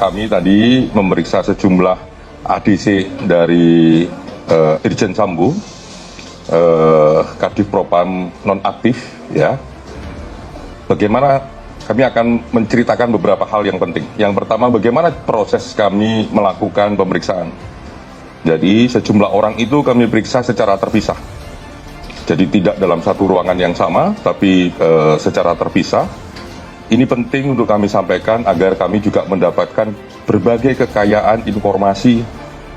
Kami tadi memeriksa sejumlah ADC dari Irjen Sambo, Kadif Propam nonaktif, ya. Bagaimana kami akan menceritakan beberapa hal yang penting. Yang pertama, bagaimana proses kami melakukan pemeriksaan. Jadi sejumlah orang itu kami periksa secara terpisah. Jadi tidak dalam satu ruangan yang sama, tapi secara terpisah. Ini penting untuk kami sampaikan agar kami juga mendapatkan berbagai kekayaan informasi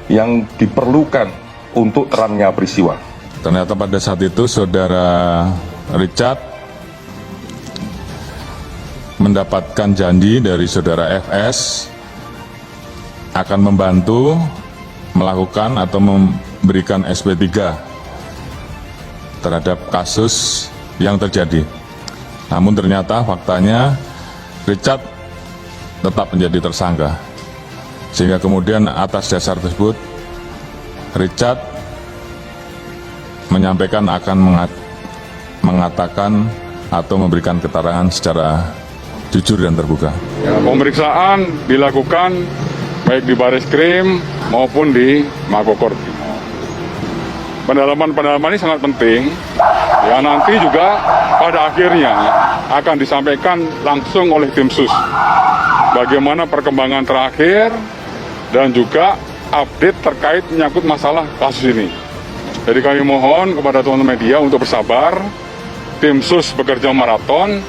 yang diperlukan untuk terangnya peristiwa. Ternyata pada saat itu saudara Richard mendapatkan janji dari saudara FS akan membantu melakukan atau memberikan SP3 terhadap kasus yang terjadi. Namun ternyata faktanya Richard tetap menjadi tersangka. Sehingga kemudian atas dasar tersebut Richard menyampaikan akan mengatakan atau memberikan keterangan secara jujur dan terbuka. Ya, pemeriksaan dilakukan baik di Bareskrim maupun di Makobrimob. Pendalaman-pendalaman ini sangat penting. Ya, nanti juga pada akhirnya akan disampaikan langsung oleh tim sus. Bagaimana perkembangan terakhir dan juga update terkait menyangkut masalah kasus ini. Jadi kami mohon kepada teman-teman media untuk bersabar. Tim sus bekerja maraton.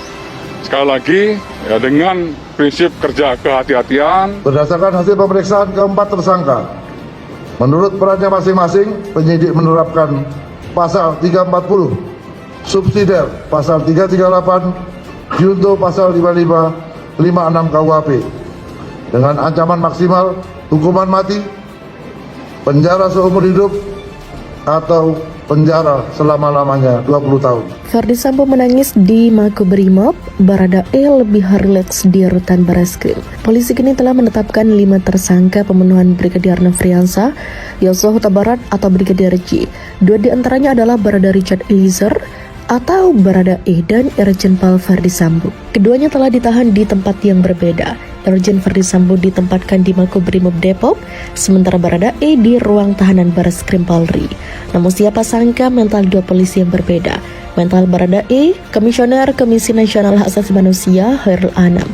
Sekali lagi, ya, dengan prinsip kerja kehati-hatian. Berdasarkan hasil pemeriksaan keempat tersangka, menurut perannya masing-masing, penyidik menerapkan pasal 340, subsidiar pasal 338, junto pasal 55, 56 KUHP, dengan ancaman maksimal hukuman mati, penjara seumur hidup, atau penjara selama-lamanya 20 tahun. Ferdi Sambo menangis di Makobrimob, Baradae lebih rileks di rutan Bareskrim. Polisi kini telah menetapkan 5 tersangka pembunuhan Brigadir Nofriansah, Yosua Huta Barat atau Brigadir J. 2 diantaranya adalah Barada Richard Eliezer atau Baradae dan Irjen Paul Ferdi Sambo. Keduanya telah ditahan di tempat yang berbeda. Irjen Ferdi Sambo ditempatkan di Makobrimob Depok, sementara Baradae di ruang tahanan Bareskrim Polri. Namun siapa sangka mental 2 polisi yang berbeda. Mental Baradae, Komisioner Komisi Nasional Hak Asasi Manusia Khairul Anam,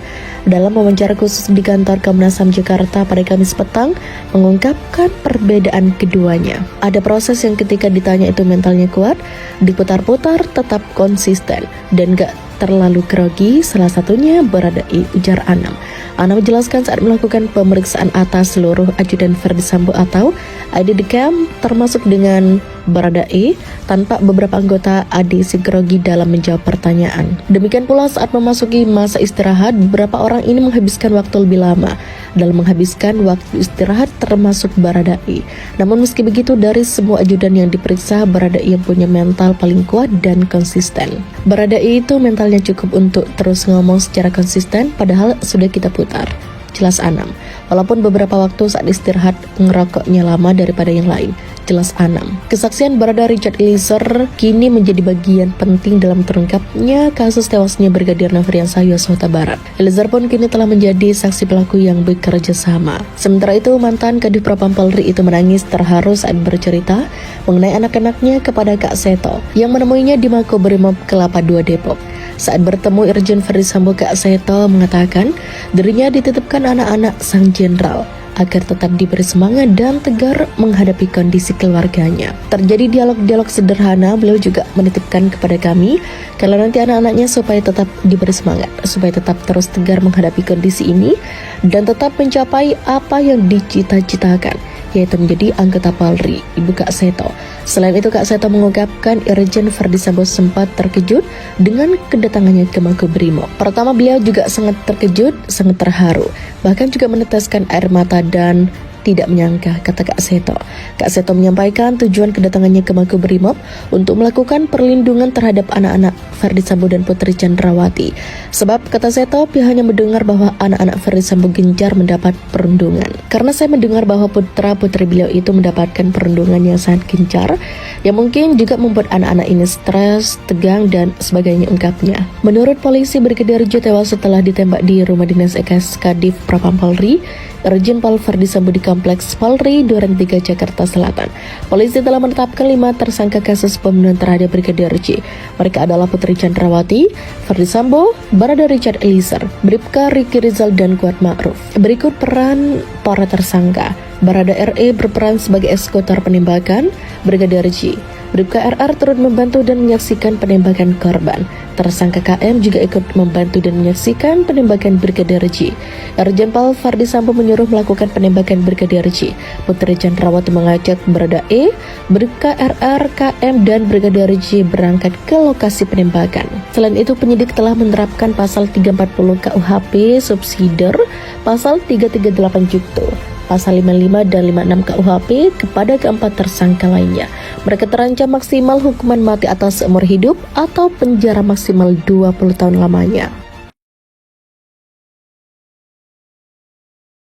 dalam wawancara khusus di kantor Komnas HAM Jakarta pada Kamis petang, mengungkapkan perbedaan keduanya. Ada proses yang ketika ditanya itu mentalnya kuat, diputar-putar tetap konsisten, dan gak terlalu grogi, salah satunya Baradae, ujar Anam. Anam menjelaskan saat melakukan pemeriksaan atas seluruh ajudan Ferdi Sambo atau ADDCAM termasuk dengan Baradae, tanpa beberapa anggota ADC grogi dalam menjawab pertanyaan. Demikian pula saat memasuki masa istirahat, beberapa orang ini menghabiskan waktu lebih lama dalam menghabiskan waktu istirahat termasuk Baradae. Namun meski begitu, dari semua ajudan yang diperiksa, Baradae yang punya mental paling kuat dan konsisten. Baradae itu mentalnya cukup untuk terus ngomong secara konsisten, padahal sudah kita putar, jelas Anam. Walaupun beberapa waktu saat istirahat ngerokoknya lama daripada yang lain, jelas Anam. Kesaksian Barada Richard Eliezer kini menjadi bagian penting dalam terungkapnya kasus tewasnya Brigadir Nofriansah Yosua Huta Barat. Eliezer pun kini telah menjadi saksi pelaku yang bekerja sama. Sementara itu, mantan Kadif Propam Polri itu menangis terharu saat bercerita mengenai anak-anaknya kepada Kak Seto yang menemuinya di Makobrimob Kelapa II Depok. Saat bertemu Irjen Ferdi Sambo, Kak Seto mengatakan dirinya dititipkan anak-anak sang jenderal agar tetap diberi semangat dan tegar menghadapi kondisi keluarganya. Terjadi dialog-dialog sederhana, beliau juga menitipkan kepada kami kalau nanti anak-anaknya supaya tetap diberi semangat, supaya tetap terus tegar menghadapi kondisi ini dan tetap mencapai apa yang dicita-citakan, yaitu menjadi anggota Polri, Ibu Kak Seto. Selain itu, Kak Seto mengungkapkan Irjen Ferdi Sambo sempat terkejut dengan kedatangannya ke Makobrimob. Pertama, beliau juga sangat terkejut, sangat terharu, bahkan juga meneteskan air mata dan tidak menyangka, kata Kak Seto. Kak Seto menyampaikan tujuan kedatangannya ke Makobrimob untuk melakukan perlindungan terhadap anak-anak Ferdy Sambo dan Putri Chandrawati. Sebab, kata Seto, pihaknya mendengar bahwa anak-anak Ferdy Sambo gencar mendapat perundungan. Karena saya mendengar bahwa putra-putri beliau itu mendapatkan perundungan yang sangat gencar, yang mungkin juga membuat anak-anak ini stres, tegang, dan sebagainya, ungkapnya. Menurut polisi, Brigadir J tewas setelah ditembak di rumah dinas Ekas Kadif Propam Polri, Irjen Pol Ferdy Sambo di Kompleks Polri Duren 3 Jakarta Selatan. Polisi telah menetapkan 5 tersangka kasus pembunuhan terhadap Brigadir J. Mereka adalah Putri Chandrawati, Ferdy Sambo, Barada Richard Eliezer, Bribka Riki Rizal, dan Kuat Ma'ruf. Berikut peran para tersangka. Barada RE berperan sebagai eksekutor penembakan Brigadir J. Bribka RR turut membantu dan menyaksikan penembakan korban. Tersangka KM juga ikut membantu dan menyaksikan penembakan Brigadir J. Irjen Pol Ferdy Sambo menyuruh melakukan penembakan Brigadir J. Putri Chandrawati mengajak Barada E, Bribka RR, KM, dan Brigadir J berangkat ke lokasi penembakan. Selain itu, penyidik telah menerapkan pasal 340 KUHP subsidiar, pasal 338 Jukto, pasal 55 dan 56 KUHP kepada keempat tersangka lainnya. Mereka terancam maksimal hukuman mati atau seumur hidup atau penjara maksimal 20 tahun lamanya.